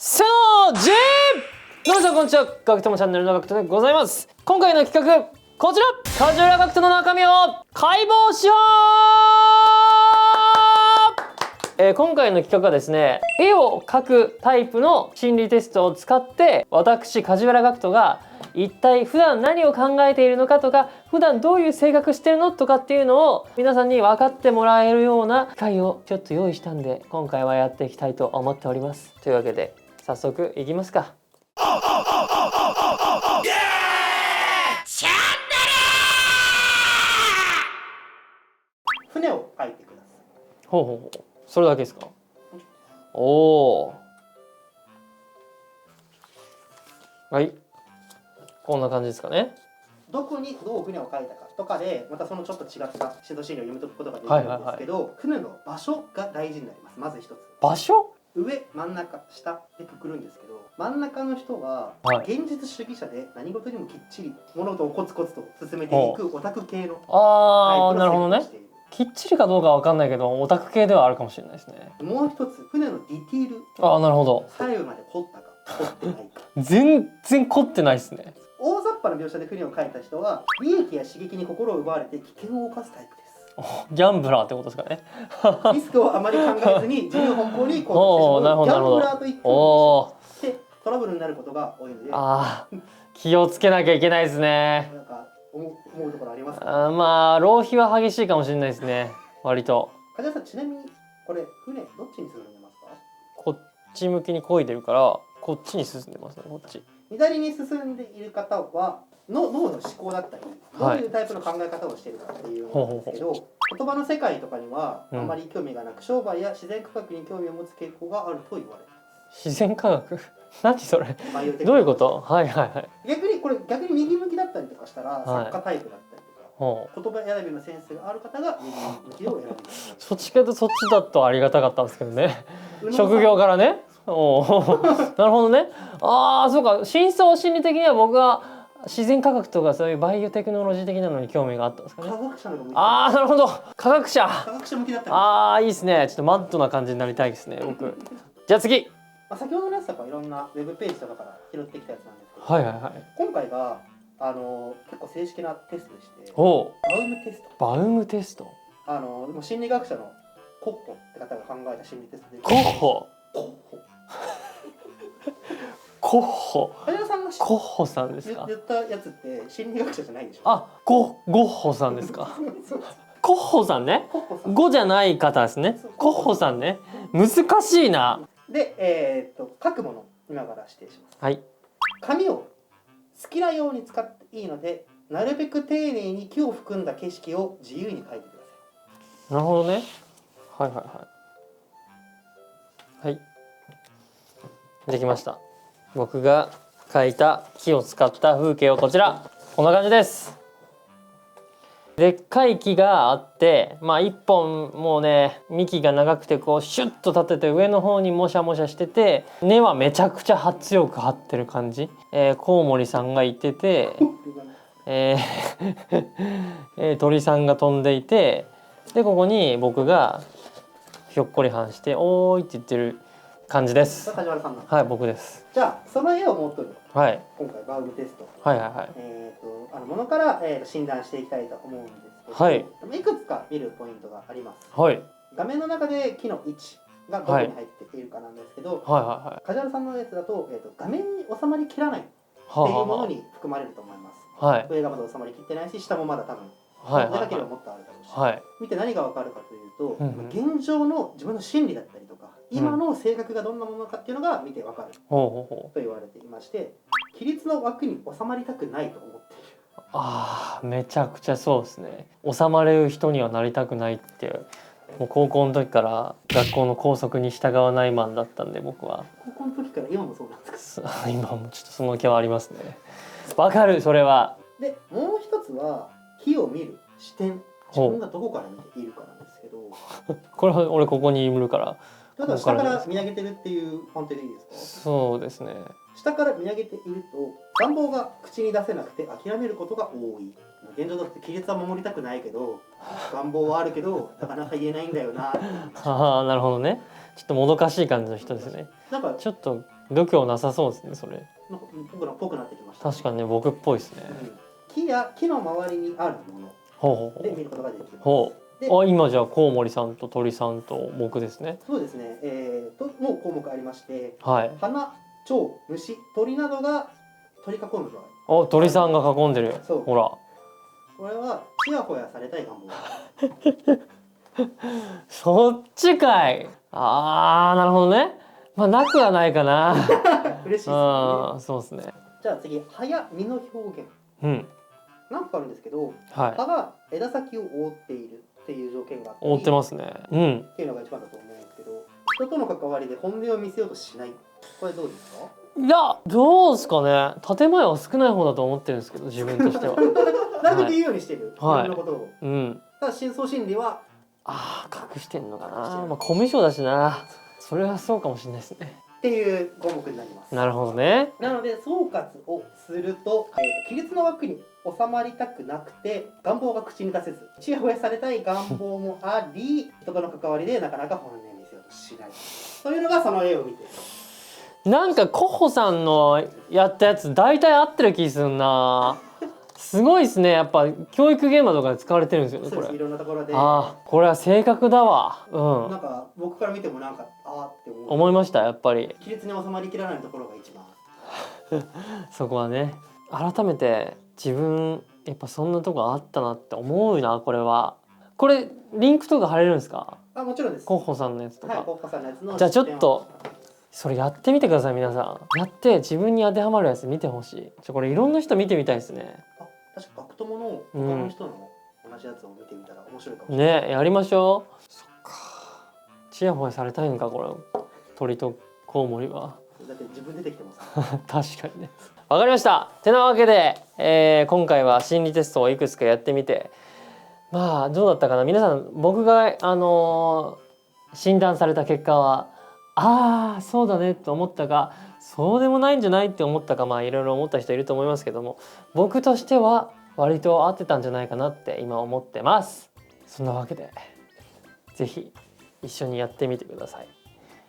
さあ、皆さんこんにちは。ガクトモチャンネルのガクトでございます。今回の企画、こちら梶原ガクトの中身を解剖しよう。今回の企画はですね、絵を描くタイプの心理テストを使って私梶原ガクトが一体普段何を考えているのかとか、普段どういう性格してるのとかっていうのを皆さんに分かってもらえるような機会をちょっと用意したんで、今回はやっていきたいと思っております。というわけで早速いきますか。船を描いてください。ほうほうほう。それだけですか。おお。はい。こんな感じですかね。どこにどう船を描いたかとかでまたそのちょっと違った指導資料を読み解くことができるんですけど、船の場所が大事になります。まず一つ。場所？上、真ん中、下でくくるんですけど、真ん中の人は現実主義者で何事にもきっちり物事をコツコツと進めていくオタク系のタイプああ、なるほどねの性格をしている。きっちりかどうかわかんないけどオタク系ではあるかもしれないですね。もう一つ、船のディティール。ああ、なるほど。細部まで凝ったか凝ってないか。全然凝ってないですね。大雑把な描写で船を描いた人は利益や刺激に心を奪われて危険を冒すタイプです。ギャンブラーってことですかね。リスクをあまり考えずに自由奔放に行動してしまうギャンブラーといってトラブルになることが多いので、ああ、気をつけなきゃいけないですね。なんか思うところありますか？まあ浪費は激しいかもしれないですね。割と。梶原さん、ちなみにこれ船どっちに進んでますか？こっち向きに漕いでるからこっちに進んでますね。こっち。左に進んでいる方は脳の思考だったりどういうタイプの考え方をしているかっていうのなんですけど、言葉の世界とかにはあまり興味がなく、商売や自然科学に興味を持つ傾向があると言われます。自然科学何それどういうこと？はいはいはい。逆に右向きだったりとかしたら、作家タイプだったりとか、言葉選びのセンスがある方が右向きを選びます。そっちかとそっちだとありがたかったんですけどね。職業からね。おなるほどね。ああ、そうか。深層心理的には僕は自然科学とかそういうバイオテクノロジー的なのに興味があったんですかね。科学者の方が向いてああ、なるほど。科学者。科学者向きだったり。ああ、いいですね。ちょっとマッドな感じになりたいですね、僕。じゃあ次。先ほどのやつとかいろんなウェブページとかから拾ってきたやつなんですけど、はいはいはい。今回が結構正式なテストでして、おバウムテスト。バウムテスト。もう心理学者のコッホって方が考えた心理テストで。コッホ。コッホ。コッホ。梶原さんがコッホさんですか。言ったやつって心理学者じゃないでしょ。あ、ゴッホさんですか。コッホさんね。コッホさん。ゴじゃない方ですね。コッホさんね。難しいな。で、書くもの今から指定します。はい。紙を好きなように使っていいので、なるべく丁寧に木を含んだ景色を自由に描いてください。なるほどね。はいはいはい。はい。できました。僕が描いた木を使った風景をこちら。こんな感じです。でっかい木があって、まあ一本もうね幹が長くてこうシュッと立てて上の方にもしゃもしゃしてて、根はめちゃくちゃ強く張ってる感じ。コウモリさんがいてて、鳥さんが飛んでいて、でここに僕がひょっこりはんして「おーい」って言ってる感じです。梶原さんなんです。はい、僕です。じゃあその絵をもとに、はい、今回バウムテスト、はいはいはい。ものから、診断していきたいと思うんですけど、はい、いくつか見るポイントがあります。はい、画面の中で木の位置がどこに入っているかなんですけど、はいはいはい。梶原さんのやつだと、画面に収まりきらないっていうものに含まれると思います。はい、上がまだ収まりきってないし、下もまだ多分はいはい上だけではもっとあるだろうし、はい。見て何がわかるかというと、うん現状の自分の心理だったりとか、今の性格がどんなものかっていうのが見てわかると言われていまして、規律の枠に収まりたくないと思っている。ああ、めちゃくちゃそうですね。収まれる人にはなりたくないって、もう高校の時から学校の校則に従わないマンだったんで、僕は。高校の時から今もそうなんですか？今もちょっとその気はありますね。わかる、それは。で、もう一つは木を見る視点、自分がどこから見ているかなんですけど、これは俺ここにいるから。ただ下から見上げてるっていう判定でいいですか？そうですね。下から見上げていると願望が口に出せなくて諦めることが多い。現状だって規律は守りたくないけど願望はあるけどなかなか言えないんだよな。ああ、なるほどね。ちょっともどかしい感じの人ですね。なんかちょっと度胸なさそうですねそれ。なんかぽくなってきました、確かにね僕っぽいですね。木の周りにあるもほうほうほう。ので見ることができます。ほでう。あ今じゃあコウモリさんと鳥さんと僕ですね。そうですね、の項目ありまして、はい。花、蝶、虫、鳥などが取り囲む場合。お鳥さんが囲んでる。そうほら。これはちやほやされたい願望。そっちかい。ああなるほどね。まあなくはないかな。嬉しいですよね。ああそうですね。じゃあ次、葉や実の表現。うん。何個かあるんですけど、はい。葉が枝先を覆っているっていう条件があって覆ってますね。うん。っていうのが一番だと思うんですけど、人との関わりで本音を見せようとしない。これどうですか？いやどうですかね。建前は少ない方だと思ってるんですけど自分としては。なるべく言うようにしてる。はい自分のことを。うん。ただ深層心理はああ隠してんのか隠してる。な。まあコミュ障だしな。それはそうかもしれないですね。っていう項目になります。なるほどね。なので総括をすると、規律の枠に収まりたくなくて願望が口に出せずちやほやされたい願望もあり人との関わりでなかなか本音を見せようとしないというのがその絵を見てなんかコッホさんのやったやつ大体合ってる気すんな。すごいですね。やっぱ教育現場とかで使われてるんですよねこれ。そうですいろんなところでああこれは正確だわ。うんなんか僕から見てもなんかあーって思う思いましたやっぱり。規律に収まりきらないところが一番そこはね改めて自分やっぱそんなとこあったなって思うなこれは。これリンクとか貼れるんですか？もちろんですコッホさんのやつとか。はいコッホさんのやつのじゃあちょっとそれやってみてください皆さん。やって自分に当てはまるやつ見てほしい。これいろんな人見てみたいですね。確か学友の他の人の同じやつを見てみたら面白いかもしれない、ねやりましょう。そっかちやほやされたいんかこれ鳥とコウモリは。だって自分出てきてます確かにね。わかりました。てなわけで、今回は心理テストをいくつかやってみてまあどうだったかな。皆さん僕が診断された結果はああそうだねと思ったかそうでもないんじゃないって思ったかまあいろいろ思った人いると思いますけども僕としては割と合ってたんじゃないかなって今思ってます。そんなわけで是非一緒にやってみてください。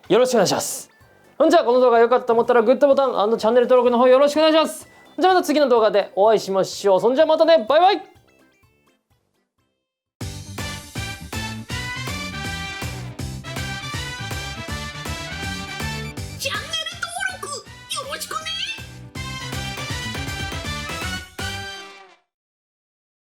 よろしくお願いします。ほんじゃこの動画良かったと思ったらグッドボタン&チャンネル登録の方よろしくお願いします。じゃあまた次の動画でお会いしましょう。そんじゃまたねバイバイ。